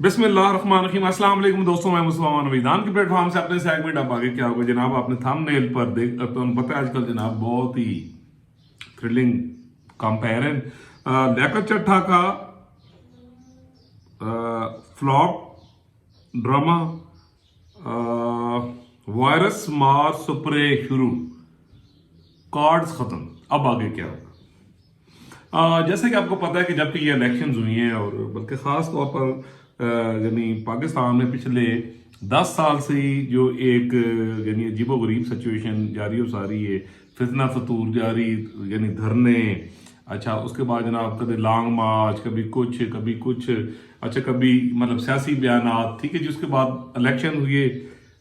बिस्मिल्लाहिर्रहमानिर्रहीम। अस्सलाम वालेकुम दोस्तों, मैं मुस्तफा नवीदान के प्लेटफॉर्म से अपने सेगमेंट अब आगे क्या होगा जनाब, आपने थंबनेल पर देख तो पता है आजकल जनाब बहुत ही थ्रिलिंग कंपेरिजन लियाकत चड्ढा का फ्लॉप ड्रामा वायरस मार स्प्रे शुरू, कार्ड्स खत्म, अब आगे क्या होगा। जैसे कि आपको पता है कि जबकि ये इलेक्शंस हुई हैं और बल्कि ख़ास तौर पर यानी पाकिस्तान में पिछले 10 साल से ही जो एक यानी अजीबोगरीब सिचुएशन जारी हो सारी है, फितना फतूर जारी, यानी धरने, अच्छा उसके बाद जनाब कभी लॉन्ग मार्च, कभी कुछ, अच्छा कभी मतलब सियासी बयानात, ठीक है जी। उसके बाद इलेक्शन हुए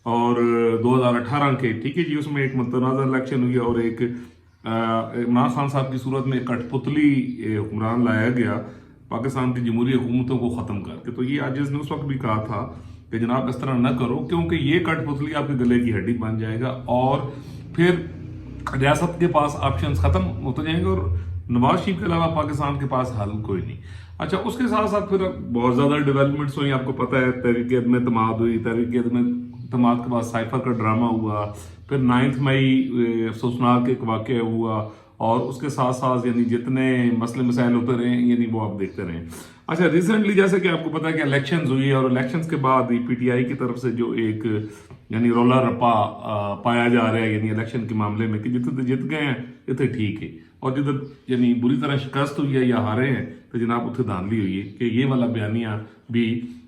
और 2018 के, ठीक है जी, उसमें एक मुतनाज़ा इलेक्शन हुई और एक इमरान खान साहब की सूरत में कठपुतली हुक्मरान लाया गया पाकिस्तान की जमहूरी हुकूमतों को ख़त्म करके। तो ये आज ने उस वक्त भी कहा था कि जनाब इस तरह न करो, क्योंकि ये कठपुतली आपके गले की हड्डी बन जाएगा और फिर रियासत के पास ऑप्शंस ख़त्म होते जाएंगे और नवाज शरीफ के अलावा पाकिस्तान के पास हल कोई नहीं। अच्छा, उसके साथ साथ फिर बहुत ज़्यादा डेवलपमेंट्स हुई, आपको पता है तहरीक अदम एतमाद हुई, तहरीक अदम एतमाद के बाद साइफर का ड्रामा हुआ, फिर 9 मई अफसोसनाक एक वाक़या हुआ और उसके साथ साथ यानी जितने मसले मसाइल होते रहे यानी वो आप देखते रहे। अच्छा, रिसेंटली जैसे कि आपको पता है कि इलेक्शंस हुई और इलेक्शंस के बाद पीटीआई की तरफ से जो एक यानी रोला रप्पा पाया जा रहा है यानी इलेक्शन के मामले में कि जितने जित गए हैं इतने ठीक है और जिधर यानी बुरी तरह शिकस्त हुई है या हारे हैं तो जनाब उत्थे धांधली हुई है कि ये वाला बयानिया भी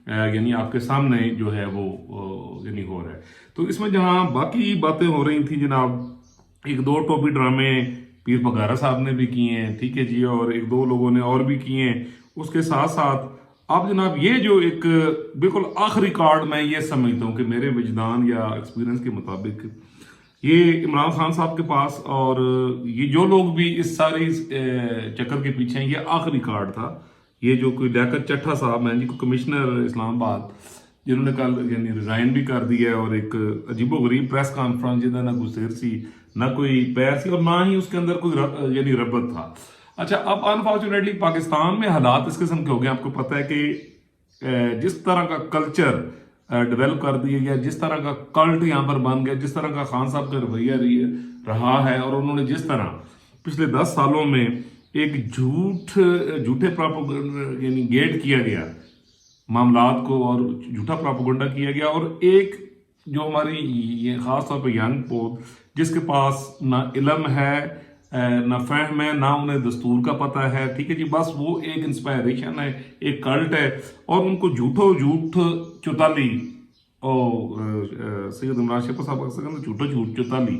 यानी आपके सामने जो है वो यानी हो रहा है। तो इसमें जहाँ बाकी बातें हो रही थी जनाब, एक दो टोपी ड्रामे पीर पगारा साहब ने भी किए हैं, ठीक है जी, और एक दो लोगों ने और भी किए हैं। उसके साथ साथ अब जनाब ये जो एक बिल्कुल आखिरी कार्ड मैं ये समझता हूँ कि मेरे विजदान या एक्सपीरियंस के मुताबिक ये इमरान खान साहब के पास और ये जो लोग भी इस सारी चक्कर के पीछे हैं, ये आखिरी कार्ड था। ये जो कोई लियाकत चड्ढा साहब हैं जी, को कमिश्नर इस्लामाबाद, जिन्होंने कल यानी रिजाइन भी कर दिया है और एक अजीबोगरीब प्रेस कॉन्फ्रेंस जिसका ना कोई सिर सी ना कोई पैर सी और ना ही उसके अंदर कोई यानी रब्बत था। अच्छा, अब अनफॉर्चुनेटली पाकिस्तान में हालात इस किस्म के हो गए, आपको पता है कि जिस तरह का कल्चर डेवलप कर दिया गया, जिस तरह का कल्ट यहाँ पर बन गया, जिस तरह का खान साहब का रवैया रहा है और उन्होंने जिस तरह पिछले 10 सालों में एक झूठे प्रोपेगेंडा यानी गेट किया गया मामलात को और झूठा प्रोपेगेंडा किया गया और एक जो हमारी ये खास तौर पर यंग पोत जिसके पास ना इल्म है ना फहम है ना उन्हें दस्तूर का पता है, ठीक है जी, बस वो एक इंस्पायरेशन है, एक कल्ट है और उनको झूठ चौताली सैयद इमरान शेख साहब झूठो झूठ चौताली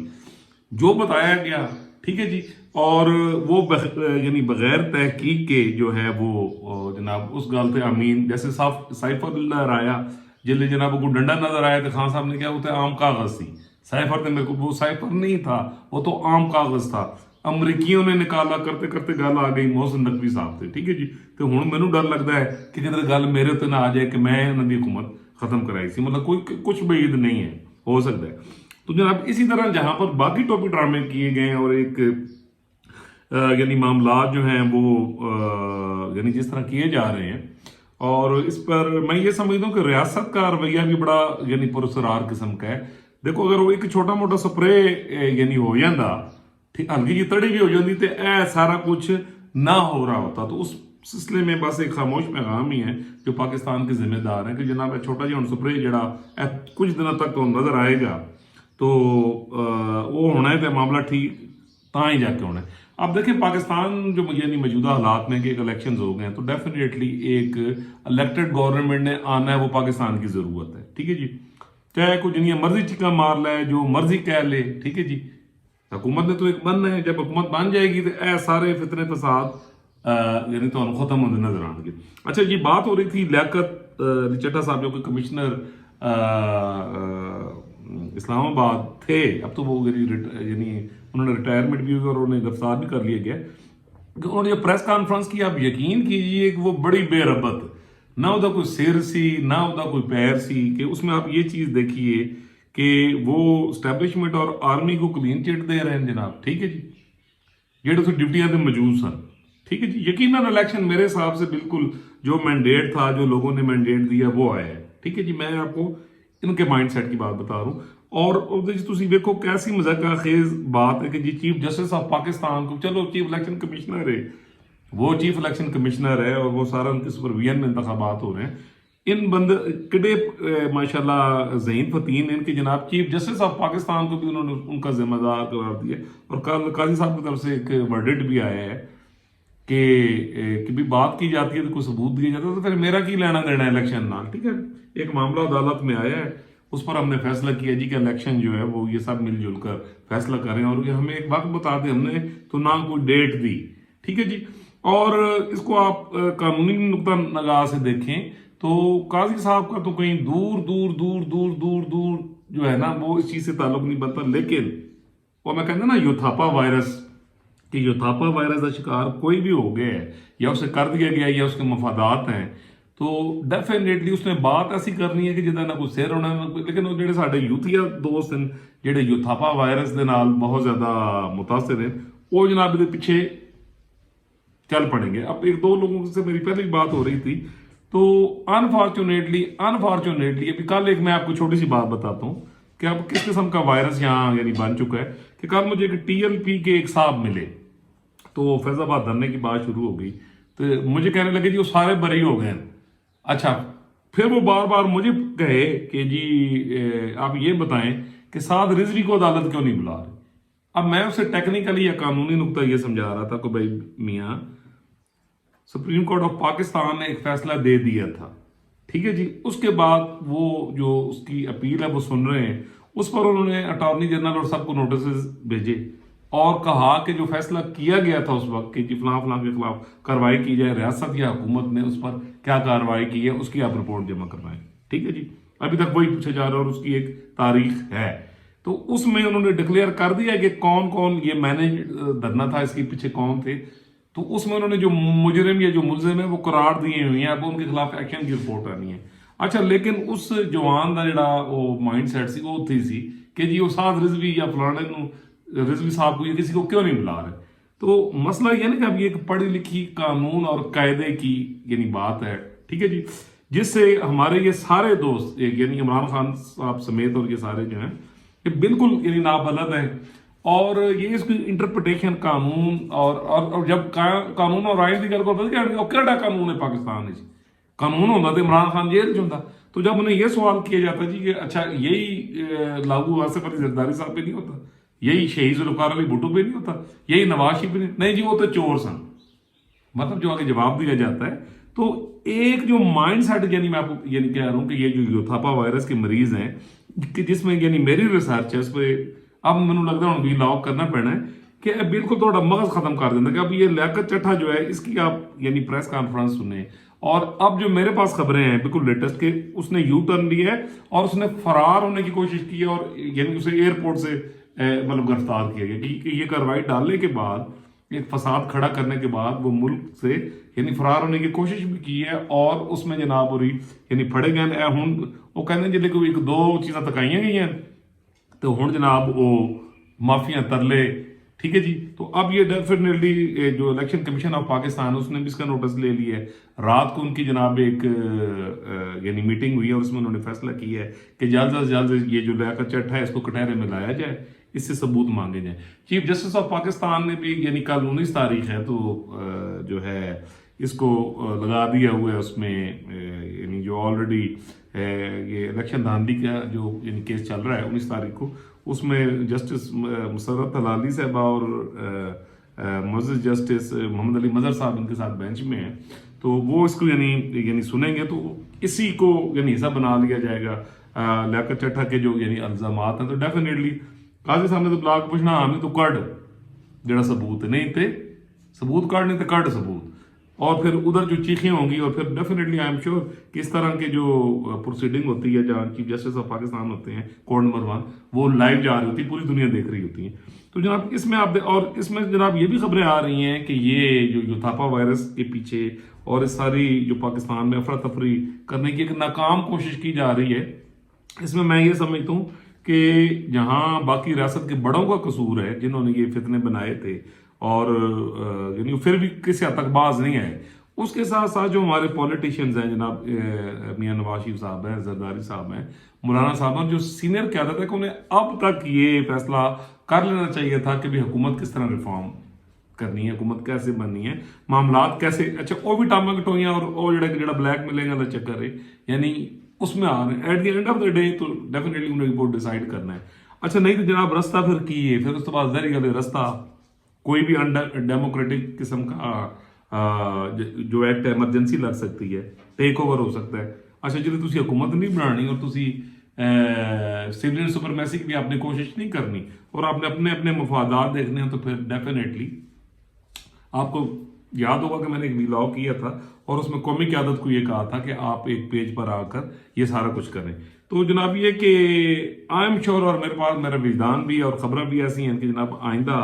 जो बताया गया, ठीक है जी, और वो यानी बगैर तहकीक के जो है वो जनाब उस गल पे अमीन जैसे साइफर आया जिले जनाब को डंडा नजर आया तो खान साहब ने क्या होता है आम कागज थी साइफर थे, मेरे को वो साइफर नहीं था, वो तो आम कागज था। अमरीकियों ने निकाला करते करते गल आ गई मोहसिन नकवी साहब से, ठीक है जी। तो हुण मैनू डर लगता है कि किधर गल मेरे उत्ते ना आ जाए कि मैं उन्होंने हुकूमत खत्म कराई सी, मतलब कोई कुछ बईद नहीं है, हो सकता है। तो जनाब इसी तरह जहां पर बाकी टॉपिक ड्रामे किए गए और एक यानी मामला जो हैं वो यानी जिस तरह किए जा रहे हैं और इस पर मैं ये समझता हूँ कि रियासत का रवैया भी बड़ा यानी पुरसरार किस्म का है। देखो, अगर वो एक छोटा मोटा स्प्रे यानी हो जाता, ठीक हल्की जी तड़ी भी हो जाती तो ए सारा कुछ ना हो रहा होता। तो उस सिलसिले में बस एक खामोश पैगाम ही है जो पाकिस्तान के जिम्मेदार हैं कि जनाब छोटा जी स्प्रे जड़ा कुछ दिनों तक तो नजर आएगा तो वो होना है तो मामला ठीक ता ही जाके होना है। अब देखिए पाकिस्तान जो यानी मौजूदा हालात में कि एक इलेक्शन हो गए हैं तो डेफिनेटली एक इलेक्टेड गवर्नमेंट ने आना है, वो पाकिस्तान की जरूरत है, ठीक है जी। चाहे कोई जिन्हें मर्जी चिक्का मार ले, जो मर्जी कह ले, ठीक है जी, हुकूमत ने तो एक बनना है। जब हुकूमत बन जाएगी तो ए सारे फितने फसाद यानी तो खत्म होते नजर आएंगे। अच्छा जी, बात हो रही थी लियाकत चड्ढा साहब जो कि कमिश्नर इस्लामाबाद थे, अब तो वो यानी उन्होंने रिटायरमेंट भी हुई और उन्हें गिरफ्तार भी कर लिया गया कि उन्होंने जो प्रेस कॉन्फ्रेंस की, आप यकीन कीजिए कि वो बड़ी बेरबत, ना उदा कोई सिर सी ना उदा कोई पैर सी, कि उसमें आप ये चीज देखिए कि वो स्टैब्लिशमेंट और आर्मी को क्लीन चिट दे रहे हैं जनाब, ठीक है जी, जेडे उसे ड्यूटियां ते मौजूद सन, ठीक है जी। यकीनन इलेक्शन मेरे हिसाब से बिल्कुल जो मैंडेट था, जो लोगों ने मैंडेट दिया वो आया है। ठीक है जी, मैं आपको इनके माइंड सेट की बात बता रहा हूँ। और ਉਹਦੇ ਚ ਤੁਸੀਂ ਵੇਖੋ कैसी मजाका खेज बात है कि जी चीफ जस्टिस ऑफ पाकिस्तान को, चलो चीफ इलेक्शन कमिश्नर है, वो चीफ इलेक्शन कमिश्नर है और वो सारा उनके सुपरविजन में इंतखाबात हो रहे हैं। इन बंद किडे माशाल्लाह ज़हीन फतीन, इनके जनाब चीफ जस्टिस ऑफ पाकिस्तान को भी उन्होंने उनका जिम्मेदार करार दिया। और कल काजी साहब की तरफ से एक वर्डिक्ट भी आया है कि भी बात की जाती है तो कोई सबूत दिया जाता है, तो फिर मेरा की लेना देना इलेक्शन नाल। ठीक है, एक मामला अदालत में आया है, उस पर हमने फैसला किया जी कि इलेक्शन जो है वो ये सब मिलजुल कर फैसला करें। और ये हमें एक बात बता दें, हमने तो ना कोई डेट दी। ठीक है जी, और इसको आप कानूनी नुक्ता नगाह से देखें तो काजी साहब का तो कहीं दूर दूर दूर दूर दूर दूर जो है ना वो इस चीज से ताल्लुक नहीं बनता। लेकिन वो मैं कहता ना यूथापा वायरस, कि यूथापा वायरस का शिकार कोई भी हो गया है या उसे कर दिया गया या उसके मफादात हैं, तो डेफिनेटली उसने बात ऐसी करनी है कि जिदा ना कोई सिर होना ना कोई। लेकिन वो ਜਿਹੜੇ ਸਾਡੇ ਯੂਥੀਆ ਦੋਸਤ ਨੇ ਜਿਹੜੇ ਯੂਥਾਪਾ ਵਾਇਰਸ ਦੇ ਨਾਲ बहुत ज़्यादा मुतासिर हैं, वो जनाब इसके पीछे चल पड़ेंगे। अब एक दो लोगों से मेरी पहले भी बात हो रही थी, तो अनफॉर्चुनेटली अभी कल एक मैं आपको छोटी सी बात बताता हूँ कि अब किस किस्म का वायरस यहाँ यानी बन चुका है। कि कल मुझे एक TLP के एक साहब मिले, तो फैजाबाद धरने की बात शुरू हो गई, तो मुझे कहने लगे जी वो सारे बरी हो गए। अच्छा, फिर वो बार बार मुझे कहे कि जी आप ये बताएं कि साद रिजवी को अदालत क्यों नहीं बुला रहे। अब मैं उसे टेक्निकली या कानूनी नुक्ता ये समझा रहा था कि भाई मियाँ, सुप्रीम कोर्ट ऑफ पाकिस्तान ने एक फैसला दे दिया था, ठीक है जी, उसके बाद वो जो उसकी अपील है वो सुन रहे हैं, उस पर उन्होंने अटॉर्नी जनरल और सबको नोटिस भेजे और कहा कि जो फैसला किया गया था उस वक्त कि जी फलां फलां के खिलाफ कार्रवाई की जाए, रियासत या हुकूमत ने उस पर क्या कार्रवाई की है उसकी आप रिपोर्ट जमा करवाएं। ठीक है जी, अभी तक वही पूछा जा रहा है और उसकी एक तारीख है। तो उसमें उन्होंने डिक्लेयर कर दिया कि कौन कौन ये मैनेज धरना था, इसके पीछे कौन थे। तो उसमें उन्होंने जो मुजरिम या जो मुलजिम है वो करार दिए हुए हैं, अब उनके खिलाफ एक्शन की रिपोर्ट आनी है। अच्छा, लेकिन उस जवान का जिहड़ा वो माइंड सैट सी वो उत्थे सी कि जी वो साद रिजवी या फलाने रिजवी साहब को या किसी को क्यों नहीं बुला रहे। तो मसला ये ना कि अब ये एक पढ़ी लिखी कानून और कायदे की यानी बात है, ठीक है जी, जिससे हमारे ये सारे दोस्त यानी इमरान खान साहब समेत और ये सारे जो हैं ये बिल्कुल यानी नाबलद हैं। और ये इसकी इंटरप्रिटेशन कानून और जब कानून और आइन की गल करते केड़ा कानून है पाकिस्तान में, कानून होता तो इमरान खान जेल च होता। तो जब उन्हें यह सवाल किया जाता जी कि अच्छा यही लागू आसिफ अली जरदारी साहब पे नहीं होता, यही शहीद जुल्फकार अली भुट्टो पे नहीं होता, यही नवाज शरीफ पे नहीं जी, वो तो चोर सन, मतलब जो आगे जवाब दिया जाता है। तो एक जो माइंड सेट यानी मैं आपको यानी कह रहा हूँ कि ये जो यूथापा वायरस के मरीज हैं कि जिसमें यानी मेरी रिसर्च है उस पर अब मैंने लगता है भी लॉक करना पैना है कि बिल्कुल थोड़ा मगज खत्म कर देना कि अब ये लियाकत चट्ठा जो है इसकी आप यानी प्रेस कॉन्फ्रेंस सुने। और अब जो मेरे पास खबरें हैं बिल्कुल लेटेस्ट के उसने यू टर्न लिया है और उसने फरार होने की कोशिश की है और यानी उसे एयरपोर्ट से मतलब गिरफ्तार किया गया कि ये कार्रवाई डालने के बाद एक फसाद खड़ा करने के बाद वो मुल्क से यानी फरार होने की कोशिश भी की है और उसमें जनाब हो रही यानी फड़े गए हूँ वो कहते जिले कोई एक दो चीज़ां तकाइयां गई हैं तो हूँ जनाब वो माफिया तरले। ठीक है जी, तो अब ये डेफिनेटली जो इलेक्शन कमीशन ऑफ पाकिस्तान उसने भी इसका नोटिस ले लिया है। रात को उनकी जनाब एक यानी मीटिंग हुई है और उसमें उन्होंने फैसला किया है कि जल्द से जल्द ये जो लियाकत चट्ठा है इसको कटहरे में लाया जाए, इससे सबूत मांगे जाए। चीफ जस्टिस ऑफ पाकिस्तान ने भी यानी कल 19 तारीख है तो जो है इसको लगा दिया हुआ है उसमें यानी जो ऑलरेडी ये इलेक्शन धांधली का जो यानी केस चल रहा है 19 तारीख को, उसमें जस्टिस मुसर्रत हलाली साहबा और मुअज़्ज़ज़ जस्टिस मोहम्मद अली मज़हर साहब इनके साथ बेंच में हैं, तो वो इसको यानी सुनेंगे। तो इसी को यानी हिस्सा बना लिया जाएगा लियाकत चट्ठा के जो यानी इल्ज़ामात हैं। तो डेफिनेटली काजी साहब ने तो बुला के पूछना हमें तो कड़ जरा सबूत नहीं थे, सबूत कड़ नहीं तो कड़ सबूत, और फिर उधर जो चीखें होंगी और फिर डेफिनेटली आई एम श्योर कि इस तरह के जो प्रोसीडिंग होती है जहाँ चीफ जस्टिस ऑफ पाकिस्तान होते हैं कोर्ट नंबर 1 वो लाइव जा रही होती है, पूरी दुनिया देख रही होती है। तो जनाब इसमें आप और इसमें जनाब ये भी खबरें आ रही हैं कि ये जो यूथापा वायरस के पीछे और इस सारी जो पाकिस्तान में अफरा तफरी करने की एक नाकाम कोशिश की जा रही है, इसमें मैं ये समझता हूँ कि जहाँ बाकी रियासत के बड़ों का कसूर है जिन्होंने ये फितने बनाए थे और यानी फिर भी किसी हद तक बाज नहीं आए, اس کے ساتھ ساتھ جو ہمارے پولیٹیشینز ہیں جناب میاں نواز شریف صاحب ہیں, زرداری صاحب ہیں, مولانا صاحب ہیں, جو سینئر قیادت ہے کہ انہیں اب تک یہ فیصلہ کر لینا چاہیے تھا کہ بھی حکومت کس طرح ریفارم کرنی ہے, حکومت کیسے بننی ہے, معاملات کیسے, اچھا وہ بھی ٹاما کٹوئیاں اور وہ جڑا بلیک ملے گا چکر ہے, یعنی اس میں آ رہے ہیں. At the end of the day تو ڈیفینیٹلی انہیں رپورٹ ڈیسائیڈ کرنا ہے. اچھا نہیں تو جناب رستہ پھر کی ہے, پھر اس کے بعد ظاہر گل رستہ کوئی بھی انڈر ڈیموکریٹک قسم کا جو ایکٹ ایمرجنسی لگ سکتی ہے, ٹیک اوور ہو سکتا ہے. اچھا جی تسی حکومت نہیں بنانی اور تسی سیولین سپرمیسی کی بھی آپ نے کوشش نہیں کرنی اور آپ نے اپنے اپنے مفادات دیکھنے ہیں, تو پھر ڈیفینیٹلی آپ کو یاد ہوگا کہ میں نے ایک ویلاگ کیا تھا اور اس میں قومی قیادت کو یہ کہا تھا کہ آپ ایک پیج پر آ کر یہ سارا کچھ کریں. تو جناب یہ کہ آئی ایم شیور, اور میرے پاس میرا وجدان بھی اور خبریں بھی ایسی ہیں کہ جناب آئندہ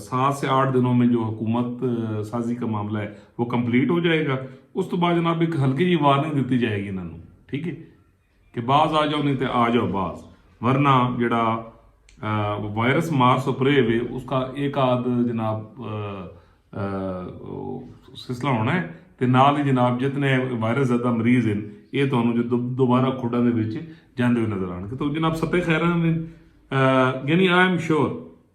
7 سے 8 دنوں میں جو حکومت سازی کا معاملہ ہے وہ کمپلیٹ ہو جائے گا. اس تو بعد جناب ایک ہلکی جی وارننگ دیتی جائے گی انہوں, ٹھیک ہے, کہ بعض آ جاؤ نہیں تو آ جاؤ بعض, ورنہ جڑا وائرس مار سپرے ہوئے اس کا ایک آدھ جناب سلسلہ ہونا ہے, تے نال ہی جناب جتنے وائرس زیادہ مریض ہیں یہ تو جو دوبارہ کھوڑا دے وچ جاندے ہوئے نظر آن گے. تو جناب ستے خیراں میں یعنی آئی ایم شیور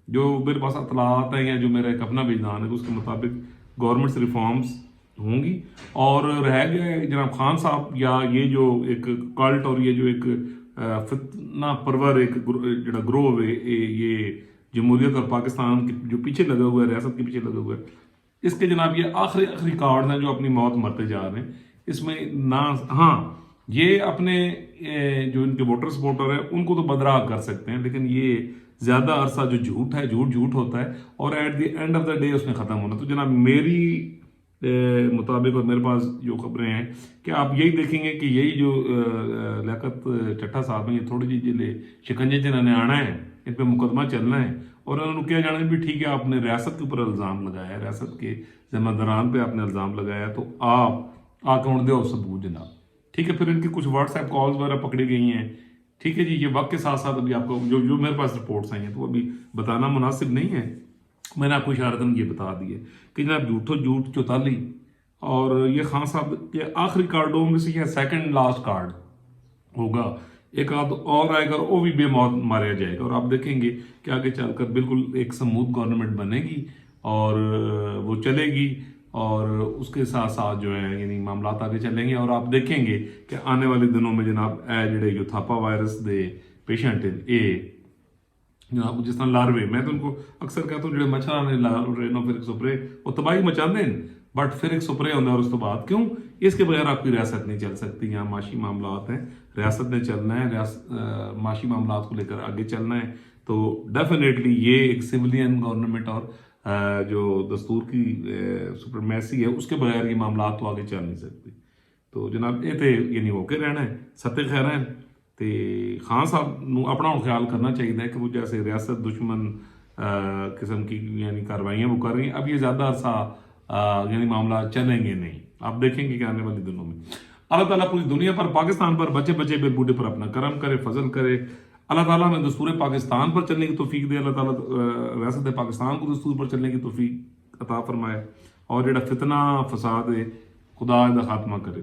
جو میرے پاس اطلاعات ہیں یا جو میرا ایک اپنا وجدان ہے اس کے مطابق گورنمنٹ سے ریفارمز ہوں گی. اور رہ گیا جناب خان صاحب یا یہ جو ایک کلٹ اور یہ جو ایک فتنہ پرور ایک جڑا گروہ ہے یہ جمہوریت اور پاکستان کے جو پیچھے لگا ہوا ہے, ریاست کے پیچھے لگا ہوا ہے, اس کے جناب یہ آخری کارڈ ہیں جو اپنی موت مرتے جا رہے ہیں. اس میں نہ ہاں یہ اپنے جو ان کے ووٹر سپورٹر ہیں ان کو تو بدراہ کر سکتے ہیں, لیکن یہ زیادہ عرصہ جو جھوٹ ہے جھوٹ ہوتا ہے اور at the end of the day اس میں ختم ہونا. تو جناب میری مطابق اور میرے پاس جو خبریں ہیں کہ آپ یہی دیکھیں گے کہ یہی جو لیاقت چٹھا صاحب ہیں یہ تھوڑی جی جلے شکنجے جنہوں نے آنا ہے, ان پہ مقدمہ چلنا ہے اور انہوں نے کیا جانا ہے بھی ٹھیک ہے آپ نے ریاست کے اوپر الزام لگایا ہے, ریاست کے ذمہ داران پہ آپ نے الزام لگایا ہے, تو آپ آ کے ان دو ثبوت جناب, ٹھیک ہے. پھر ان کی کچھ واٹس ایپ کالز وغیرہ پکڑی گئی ہیں, ٹھیک ہے جی. یہ وقت کے ساتھ ساتھ ابھی آپ کو جو میرے پاس رپورٹس آئی ہیں تو وہ ابھی بتانا مناسب نہیں ہے, میں نے آپ کو اشارتاً یہ بتا دیے کہ جناب جھوٹ چوتالی اور یہ خان صاحب کے آخری کارڈوں میں سے یہ سیکنڈ لاسٹ کارڈ ہوگا, ایک آدھ اور آئے گا اور وہ بھی بے موت ماریا جائے گا, اور آپ دیکھیں گے کہ آگے چل کر بالکل ایک سموتھ گورنمنٹ بنے گی اور وہ چلے گی, اور اس کے ساتھ ساتھ جو ہے یعنی معاملات آگے چلیں گے. اور آپ دیکھیں گے کہ آنے والے دنوں میں جناب جڑے یوتھاپا وائرس دے پیشنٹ ہیں جناب جس طرح لاروے, میں تو ان کو اکثر کہتا ہوں جڑے مچھر نے لارو پھر ایک سپرے وہ تباہی مچاندے ہیں, بٹ پھر ایک سپرے ہوتا ہے اور اس کے بعد کیوں اس کے بغیر آپ کی ریاست نہیں چل سکتی. یہاں معاشی معاملات ہیں, ریاست نے چلنا ہے, معاشی معاملات کو لے کر آگے چلنا ہے. تو ڈیفینیٹلی یہ ایک سویلین گورنمنٹ اور جو دستور کی سپرمیسی ہے اس کے بغیر یہ معاملات تو آگے چل نہیں سکتے. تو جناب یہ تو یعنی ہو کے رہنا ہے, ستے خیر ہیں. تے خان صاحب نو اپنا خیال کرنا چاہیے کہ وہ جیسے ریاست دشمن قسم کی یعنی کاروائیاں وہ کر رہی ہیں, اب یہ زیادہ عرصہ یعنی معاملات چلیں گے نہیں. آپ دیکھیں گے کہ آنے والی دنوں میں اللہ تعالیٰ پوری دنیا پر پاکستان پر بچے بے بوڑھے پر اپنا کرم کرے, فضل کرے. اللہ تعالیٰ ہمیں دستور پاکستان پر چلنے کی توفیق دے, اللہ تعالیٰ ریاست پاکستان کو دستور پر چلنے کی توفیق عطا فرمائے, اور جڑا فتنہ فساد ہے خدا دا خاتمہ کرے.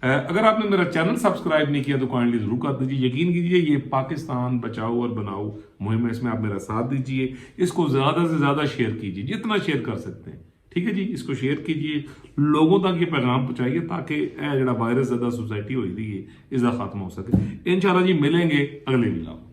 اگر آپ نے میرا چینل سبسکرائب نہیں کیا تو کائنڈلی ضرور کر دیجیے. یقین کیجیے یہ پاکستان بچاؤ اور بناؤ مہم ہے, اس میں آپ میرا ساتھ دیجیے. اس کو زیادہ سے زیادہ شیئر کیجیے, جتنا شیئر کر سکتے ہیں, ٹھیک ہے جی. اس کو شیئر کیجیے, لوگوں تک یہ پیغام پہنچائیے تاکہ جڑا وائرس زیادہ سوسائٹی ہوئی تھی اس کا خاتمہ ہو سکے. انشاءاللہ جی ملیں گے اگلے ویلاگ.